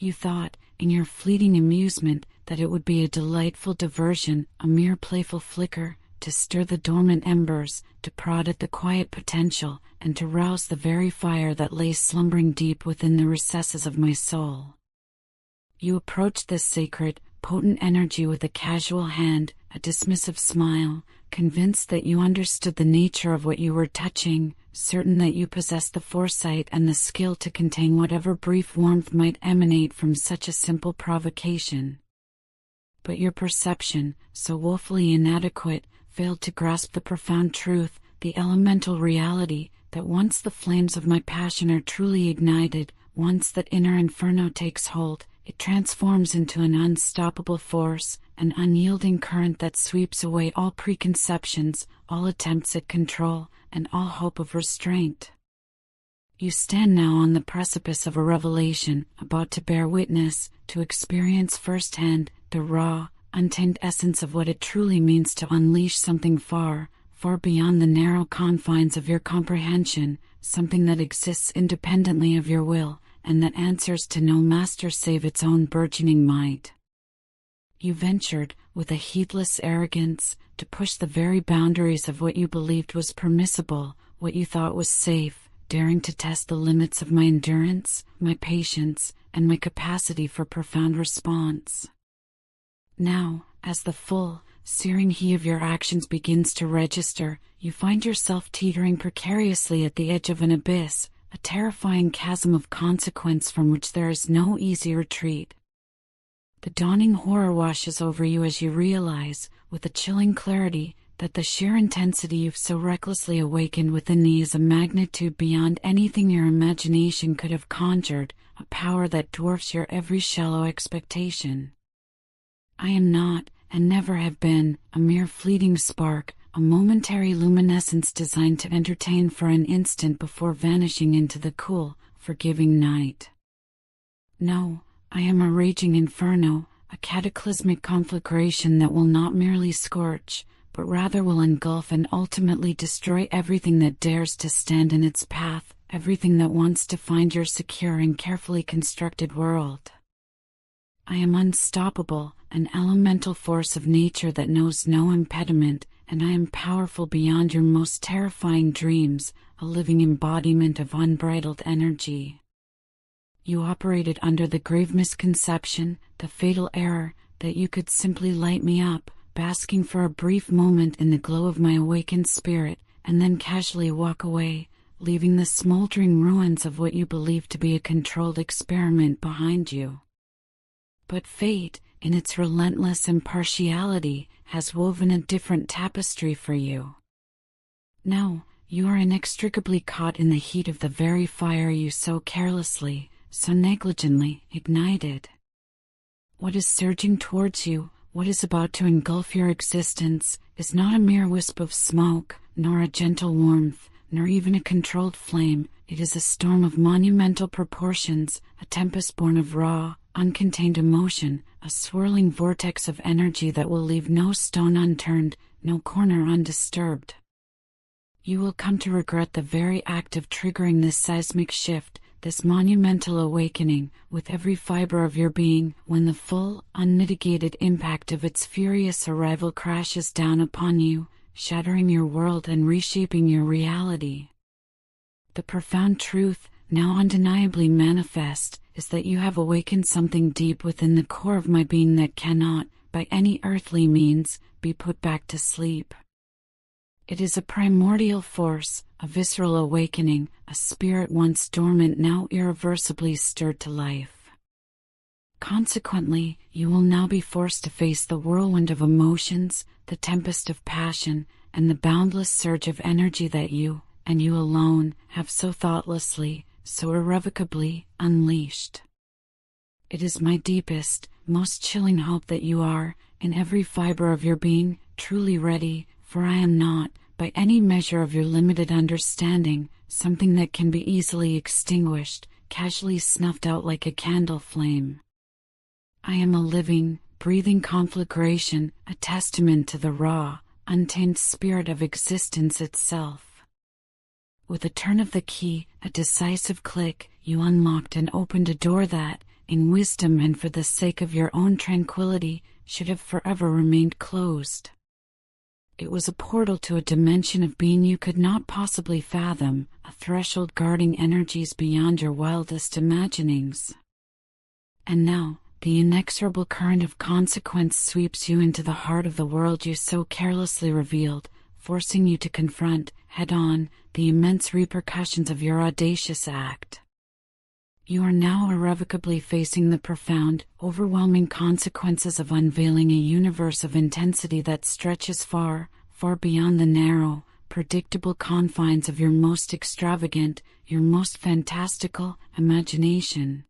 You thought, in your fleeting amusement, that it would be a delightful diversion, a mere playful flicker, to stir the dormant embers, to prod at the quiet potential, and to rouse the very fire that lay slumbering deep within the recesses of my soul. You approached this sacred, potent energy with a casual hand, a dismissive smile, convinced that you understood the nature of what you were touching, certain that you possessed the foresight and the skill to contain whatever brief warmth might emanate from such a simple provocation. But your perception, so woefully inadequate, failed to grasp the profound truth, the elemental reality, that once the flames of my passion are truly ignited, once that inner inferno takes hold, it transforms into an unstoppable force, an unyielding current that sweeps away all preconceptions, all attempts at control, and all hope of restraint. You stand now on the precipice of a revelation, about to bear witness, to experience firsthand, the raw, untamed essence of what it truly means to unleash something far, far beyond the narrow confines of your comprehension, something that exists independently of your will, and that answers to no master save its own burgeoning might. You ventured, with a heedless arrogance, to push the very boundaries of what you believed was permissible, what you thought was safe, daring to test the limits of my endurance, my patience, and my capacity for profound response. Now, as the full, searing heat of your actions begins to register, you find yourself teetering precariously at the edge of an abyss, a terrifying chasm of consequence from which there is no easy retreat. The dawning horror washes over you as you realize, with a chilling clarity, that the sheer intensity you've so recklessly awakened within thee is a magnitude beyond anything your imagination could have conjured, a power that dwarfs your every shallow expectation. I am not, and never have been, a mere fleeting spark, a momentary luminescence designed to entertain for an instant before vanishing into the cool, forgiving night. No, I am a raging inferno, a cataclysmic conflagration that will not merely scorch, but rather will engulf and ultimately destroy everything that dares to stand in its path, everything that wants to find your secure and carefully constructed world. I am unstoppable, an elemental force of nature that knows no impediment, and I am powerful beyond your most terrifying dreams, a living embodiment of unbridled energy. You operated under the grave misconception, the fatal error, that you could simply light me up, basking for a brief moment in the glow of my awakened spirit, and then casually walk away, leaving the smoldering ruins of what you believed to be a controlled experiment behind you. But fate, in its relentless impartiality, has woven a different tapestry for you. Now, you are inextricably caught in the heat of the very fire you so carelessly, so negligently, ignited. What is surging towards you, what is about to engulf your existence, is not a mere wisp of smoke, nor a gentle warmth, nor even a controlled flame. It is a storm of monumental proportions, a tempest born of raw, uncontained emotion, a swirling vortex of energy that will leave no stone unturned, no corner undisturbed. You will come to regret the very act of triggering this seismic shift, this monumental awakening, with every fiber of your being, when the full, unmitigated impact of its furious arrival crashes down upon you, shattering your world and reshaping your reality. The profound truth, now undeniably manifest, is that you have awakened something deep within the core of my being that cannot, by any earthly means, be put back to sleep. It is a primordial force, a visceral awakening, a spirit once dormant now irreversibly stirred to life. Consequently, you will now be forced to face the whirlwind of emotions, the tempest of passion, and the boundless surge of energy that you, and you alone, have so thoughtlessly, so irrevocably, unleashed. It is my deepest, most chilling hope that you are, in every fiber of your being, truly ready, for I am not, by any measure of your limited understanding, something that can be easily extinguished, casually snuffed out like a candle flame. I am a living, breathing conflagration, a testament to the raw, untamed spirit of existence itself. With a turn of the key, a decisive click, you unlocked and opened a door that, in wisdom and for the sake of your own tranquility, should have forever remained closed. It was a portal to a dimension of being you could not possibly fathom, a threshold guarding energies beyond your wildest imaginings. And now, the inexorable current of consequence sweeps you into the heart of the world you so carelessly revealed, forcing you to confront, head-on, the immense repercussions of your audacious act. You are now irrevocably facing the profound, overwhelming consequences of unveiling a universe of intensity that stretches far, far beyond the narrow, predictable confines of your most extravagant, your most fantastical imagination.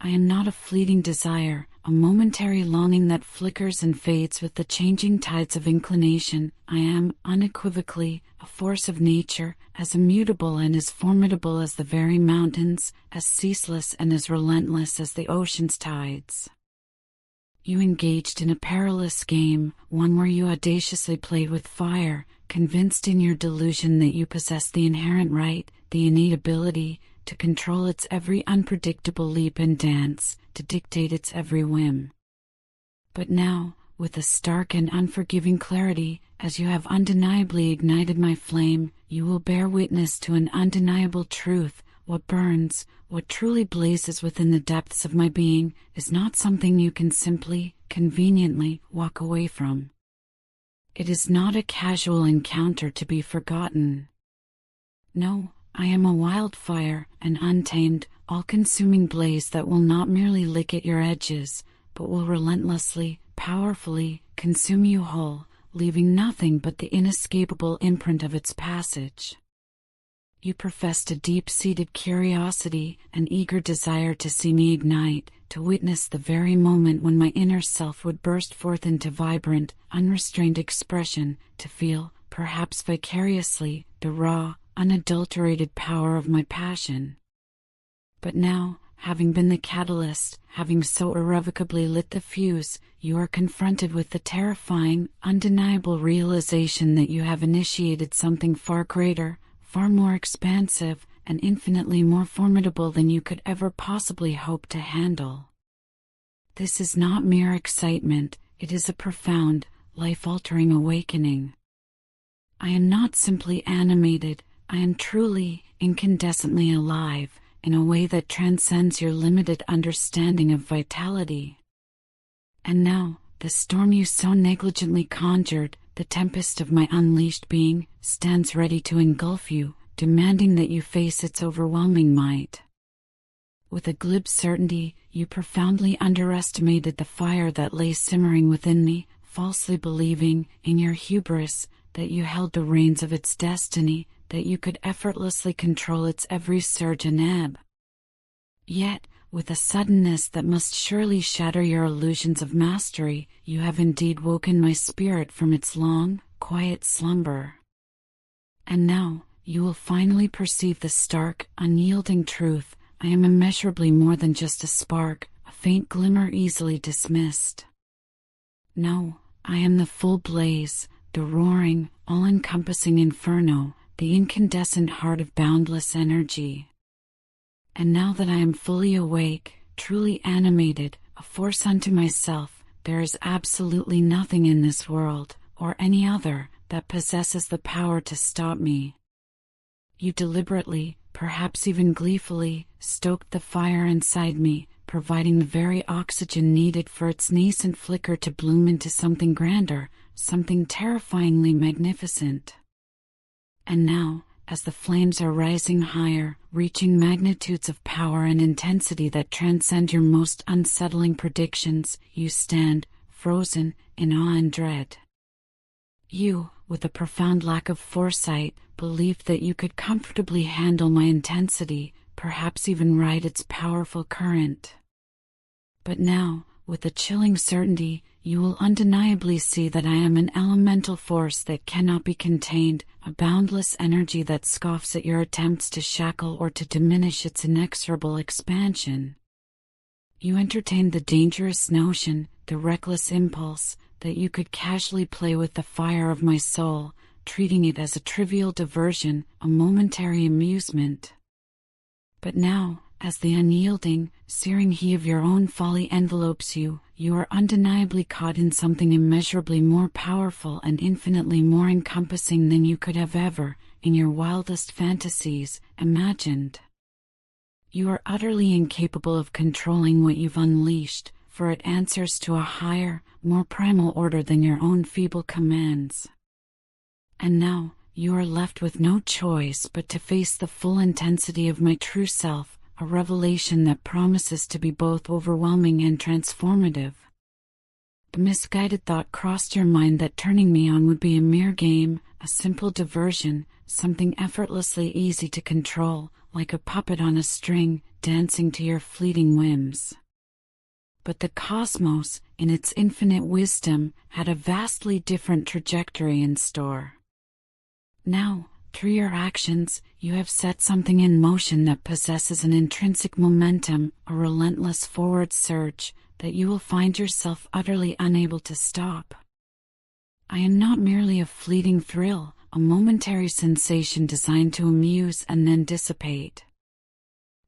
I am not a fleeting desire, a momentary longing that flickers and fades with the changing tides of inclination. I am, unequivocally, a force of nature, as immutable and as formidable as the very mountains, as ceaseless and as relentless as the ocean's tides. You engaged in a perilous game, one where you audaciously played with fire, convinced in your delusion that you possessed the inherent right, the innate ability, to control its every unpredictable leap and dance, to dictate its every whim. But now, with a stark and unforgiving clarity, as you have undeniably ignited my flame, you will bear witness to an undeniable truth. What burns, what truly blazes within the depths of my being, is not something you can simply, conveniently, walk away from. It is not a casual encounter to be forgotten. No, I am a wildfire, an untamed, all-consuming blaze that will not merely lick at your edges, but will relentlessly, powerfully, consume you whole, leaving nothing but the inescapable imprint of its passage. You professed a deep-seated curiosity, an eager desire to see me ignite, to witness the very moment when my inner self would burst forth into vibrant, unrestrained expression, to feel, perhaps vicariously, the raw, unadulterated power of my passion. But now, having been the catalyst, having so irrevocably lit the fuse, you are confronted with the terrifying, undeniable realization that you have initiated something far greater, far more expansive, and infinitely more formidable than you could ever possibly hope to handle. This is not mere excitement, it is a profound, life-altering awakening. I am not simply animated, I am truly, incandescently alive, in a way that transcends your limited understanding of vitality. And now, the storm you so negligently conjured, the tempest of my unleashed being, stands ready to engulf you, demanding that you face its overwhelming might. With a glib certainty, you profoundly underestimated the fire that lay simmering within me, falsely believing, in your hubris, that you held the reins of its destiny, that you could effortlessly control its every surge and ebb. Yet, with a suddenness that must surely shatter your illusions of mastery, you have indeed woken my spirit from its long, quiet slumber. And now, you will finally perceive the stark, unyielding truth. I am immeasurably more than just a spark, a faint glimmer easily dismissed. No, I am the full blaze, the roaring, all-encompassing inferno, the incandescent heart of boundless energy. And now that I am fully awake, truly animated, a force unto myself, there is absolutely nothing in this world, or any other, that possesses the power to stop me. You deliberately, perhaps even gleefully, stoked the fire inside me, providing the very oxygen needed for its nascent flicker to bloom into something grander, something terrifyingly magnificent. And now, as the flames are rising higher, reaching magnitudes of power and intensity that transcend your most unsettling predictions, you stand, frozen, in awe and dread. You, with a profound lack of foresight, believed that you could comfortably handle my intensity, perhaps even ride its powerful current. But now, with a chilling certainty, you will undeniably see that I am an elemental force that cannot be contained, a boundless energy that scoffs at your attempts to shackle or to diminish its inexorable expansion. You entertained the dangerous notion, the reckless impulse, that you could casually play with the fire of my soul, treating it as a trivial diversion, a momentary amusement. But now, as the unyielding, searing heat of your own folly envelopes you, you are undeniably caught in something immeasurably more powerful and infinitely more encompassing than you could have ever, in your wildest fantasies, imagined. You are utterly incapable of controlling what you've unleashed, for it answers to a higher, more primal order than your own feeble commands. And now, you are left with no choice but to face the full intensity of my true self, a revelation that promises to be both overwhelming and transformative. The misguided thought crossed your mind that turning me on would be a mere game, a simple diversion, something effortlessly easy to control, like a puppet on a string, dancing to your fleeting whims. But the cosmos, in its infinite wisdom, had a vastly different trajectory in store. Now, through your actions, you have set something in motion that possesses an intrinsic momentum, a relentless forward surge, that you will find yourself utterly unable to stop. I am not merely a fleeting thrill, a momentary sensation designed to amuse and then dissipate.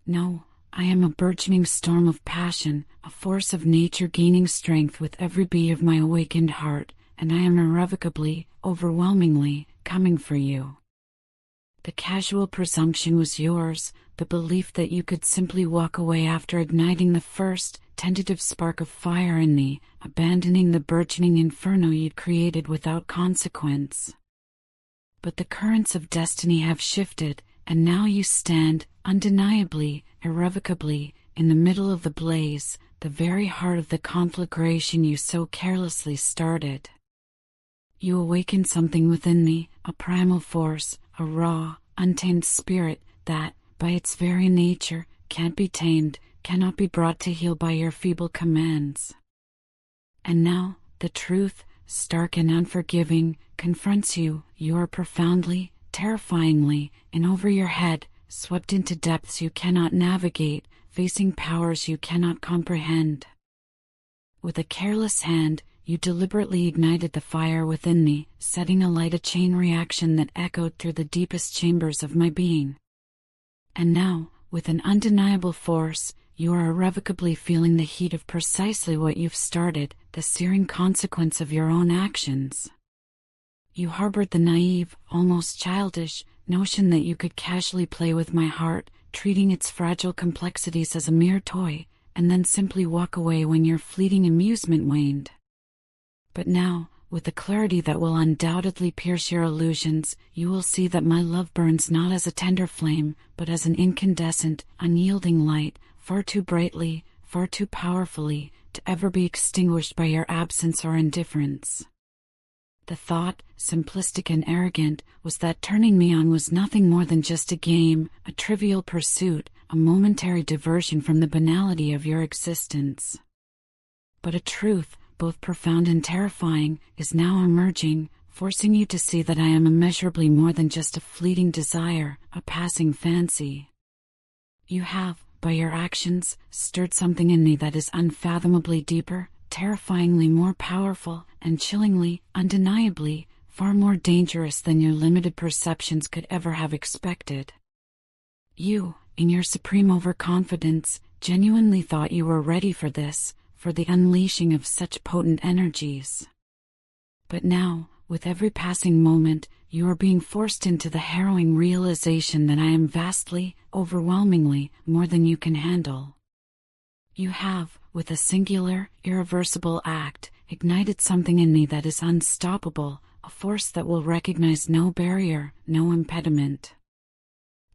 No, I am a burgeoning storm of passion, a force of nature gaining strength with every beat of my awakened heart, and I am irrevocably, overwhelmingly, coming for you. The casual presumption was yours, the belief that you could simply walk away after igniting the first, tentative spark of fire in me, abandoning the burgeoning inferno you'd created without consequence. But the currents of destiny have shifted, and now you stand, undeniably, irrevocably, in the middle of the blaze, the very heart of the conflagration you so carelessly started. You awaken something within me, a primal force, a raw, untamed spirit that, by its very nature, can't be tamed, cannot be brought to heel by your feeble commands. And now, the truth, stark and unforgiving, confronts you. You are profoundly, terrifyingly, in over your head, swept into depths you cannot navigate, facing powers you cannot comprehend. With a careless hand, you deliberately ignited the fire within me, setting alight a chain reaction that echoed through the deepest chambers of my being. And now, with an undeniable force, you are irrevocably feeling the heat of precisely what you've started, the searing consequence of your own actions. You harbored the naive, almost childish, notion that you could casually play with my heart, treating its fragile complexities as a mere toy, and then simply walk away when your fleeting amusement waned. But now, with a clarity that will undoubtedly pierce your illusions, you will see that my love burns not as a tender flame, but as an incandescent, unyielding light, far too brightly, far too powerfully, to ever be extinguished by your absence or indifference. The thought, simplistic and arrogant, was that turning me on was nothing more than just a game, a trivial pursuit, a momentary diversion from the banality of your existence. But a truth, both profound and terrifying, is now emerging, forcing you to see that I am immeasurably more than just a fleeting desire, a passing fancy. You have, by your actions, stirred something in me that is unfathomably deeper, terrifyingly more powerful, and chillingly, undeniably, far more dangerous than your limited perceptions could ever have expected. You, in your supreme overconfidence, genuinely thought you were ready for this, for the unleashing of such potent energies. But now, with every passing moment, you are being forced into the harrowing realization that I am vastly, overwhelmingly, more than you can handle. You have, with a singular, irreversible act, ignited something in me that is unstoppable, a force that will recognize no barrier, no impediment.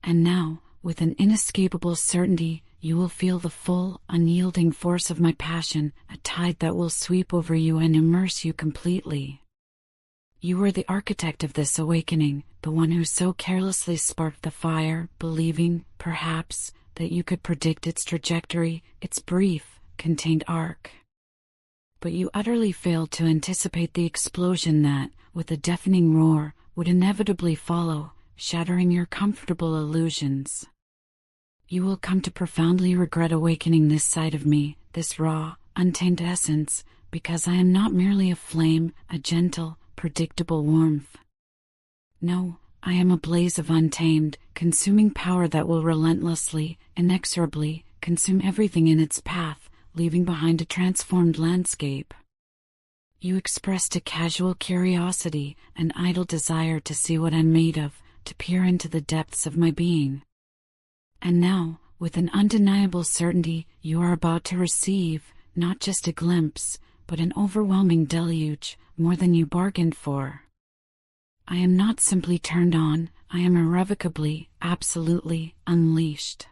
And now, with an inescapable certainty, you will feel the full, unyielding force of my passion, a tide that will sweep over you and immerse you completely. You were the architect of this awakening, the one who so carelessly sparked the fire, believing, perhaps, that you could predict its trajectory, its brief, contained arc. But you utterly failed to anticipate the explosion that, with a deafening roar, would inevitably follow, shattering your comfortable illusions. You will come to profoundly regret awakening this side of me, this raw, untamed essence, because I am not merely a flame, a gentle, predictable warmth. No, I am a blaze of untamed, consuming power that will relentlessly, inexorably, consume everything in its path, leaving behind a transformed landscape. You expressed a casual curiosity, an idle desire to see what I'm made of, to peer into the depths of my being. And now, with an undeniable certainty, you are about to receive, not just a glimpse, but an overwhelming deluge, more than you bargained for. I am not simply turned on, I am irrevocably, absolutely, unleashed.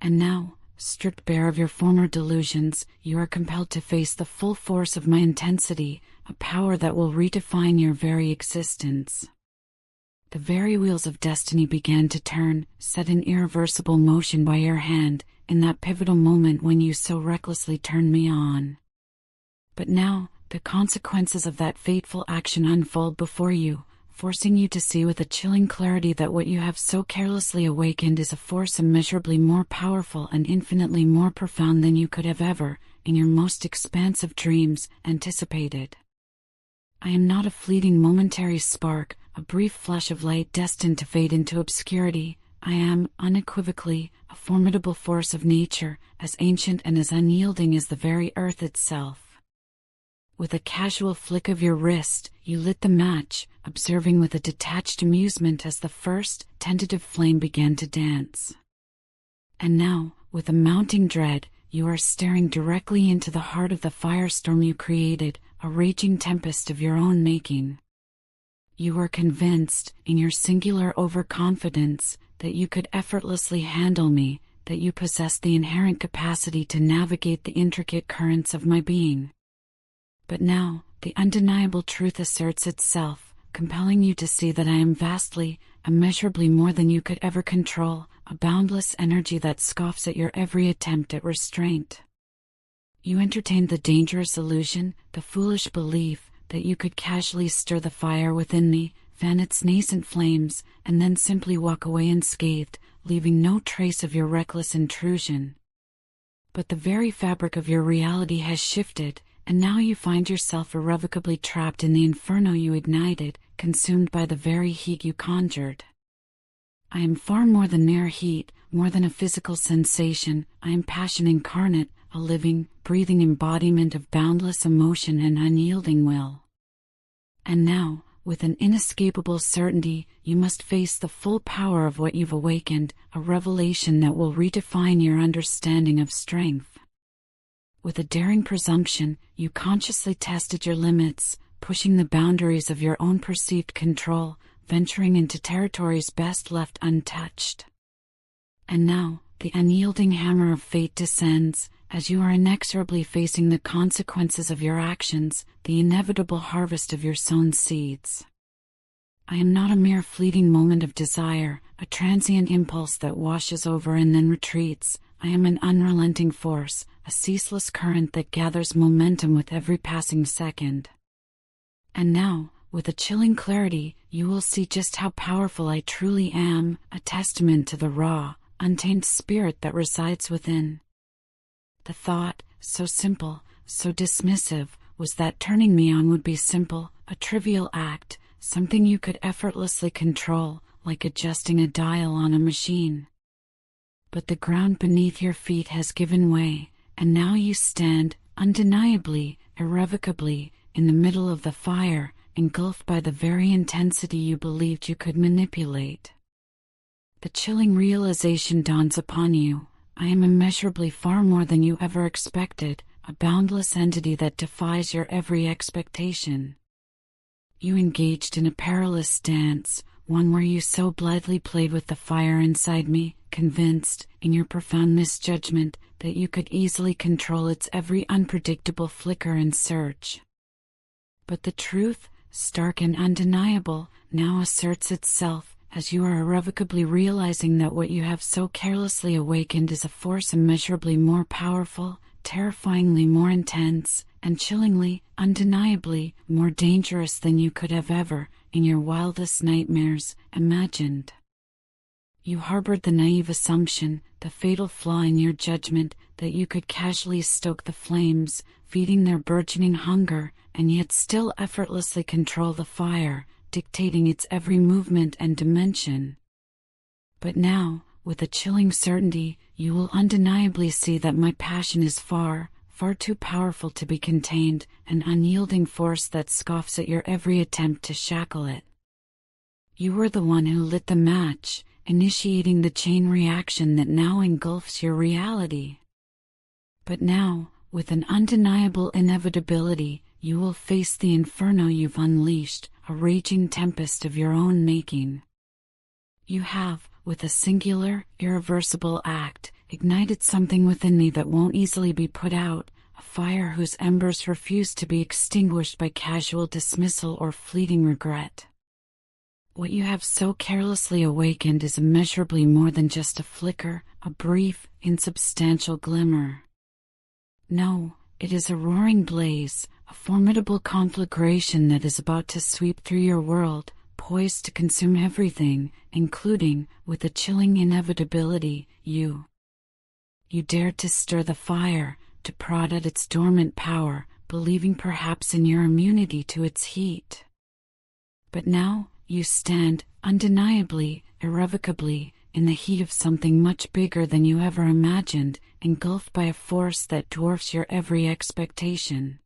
And now, stripped bare of your former delusions, you are compelled to face the full force of my intensity, a power that will redefine your very existence. The very wheels of destiny began to turn, set in irreversible motion by your hand, in that pivotal moment when you so recklessly turned me on. But now, the consequences of that fateful action unfold before you, forcing you to see with a chilling clarity that what you have so carelessly awakened is a force immeasurably more powerful and infinitely more profound than you could have ever, in your most expansive dreams, anticipated. I am not a fleeting momentary spark, a brief flash of light destined to fade into obscurity. I am, unequivocally, a formidable force of nature, as ancient and as unyielding as the very earth itself. With a casual flick of your wrist, you lit the match, observing with a detached amusement as the first, tentative flame began to dance. And now, with a mounting dread, you are staring directly into the heart of the firestorm you created, a raging tempest of your own making. You are convinced, in your singular overconfidence, that you could effortlessly handle me, that you possess the inherent capacity to navigate the intricate currents of my being. But now, the undeniable truth asserts itself, compelling you to see that I am vastly, immeasurably more than you could ever control, a boundless energy that scoffs at your every attempt at restraint. You entertained the dangerous illusion, the foolish belief, that you could casually stir the fire within me, fan its nascent flames, and then simply walk away unscathed, leaving no trace of your reckless intrusion. But the very fabric of your reality has shifted, and now you find yourself irrevocably trapped in the inferno you ignited, consumed by the very heat you conjured. I am far more than mere heat, more than a physical sensation. I am passion incarnate, a living, breathing embodiment of boundless emotion and unyielding will. And now, with an inescapable certainty, you must face the full power of what you've awakened, a revelation that will redefine your understanding of strength. With a daring presumption, you consciously tested your limits, pushing the boundaries of your own perceived control, venturing into territories best left untouched. And now, the unyielding hammer of fate descends, as you are inexorably facing the consequences of your actions, the inevitable harvest of your sown seeds. I am not a mere fleeting moment of desire, a transient impulse that washes over and then retreats. I am an unrelenting force, a ceaseless current that gathers momentum with every passing second. And now, with a chilling clarity, you will see just how powerful I truly am, a testament to the raw, untamed spirit that resides within. The thought, so simple, so dismissive, was that turning me on would be simple, a trivial act, something you could effortlessly control, like adjusting a dial on a machine. But the ground beneath your feet has given way, and now you stand, undeniably, irrevocably, in the middle of the fire, engulfed by the very intensity you believed you could manipulate. The chilling realization dawns upon you. I am immeasurably far more than you ever expected, a boundless entity that defies your every expectation. You engaged in a perilous dance, one where you so blithely played with the fire inside me, convinced, in your profound misjudgment, that you could easily control its every unpredictable flicker and surge. But the truth, stark and undeniable, now asserts itself, as you are irrevocably realizing that what you have so carelessly awakened is a force immeasurably more powerful, terrifyingly more intense, and chillingly, undeniably, more dangerous than you could have ever, in your wildest nightmares, imagined. You harbored the naive assumption, the fatal flaw in your judgment, that you could casually stoke the flames, feeding their burgeoning hunger, and yet still effortlessly control the fire, dictating its every movement and dimension. But now, with a chilling certainty, you will undeniably see that my passion is far, far too powerful to be contained, an unyielding force that scoffs at your every attempt to shackle it. You were the one who lit the match, initiating the chain reaction that now engulfs your reality. But now, with an undeniable inevitability, you will face the inferno you've unleashed, a raging tempest of your own making. You have, with a singular, irreversible act, ignited something within me that won't easily be put out, a fire whose embers refuse to be extinguished by casual dismissal or fleeting regret. What you have so carelessly awakened is immeasurably more than just a flicker, a brief, insubstantial glimmer. No, it is a roaring blaze, a formidable conflagration that is about to sweep through your world, poised to consume everything, including, with a chilling inevitability, you. You dared to stir the fire, to prod at its dormant power, believing perhaps in your immunity to its heat. But now, you stand, undeniably, irrevocably, in the heat of something much bigger than you ever imagined, engulfed by a force that dwarfs your every expectation.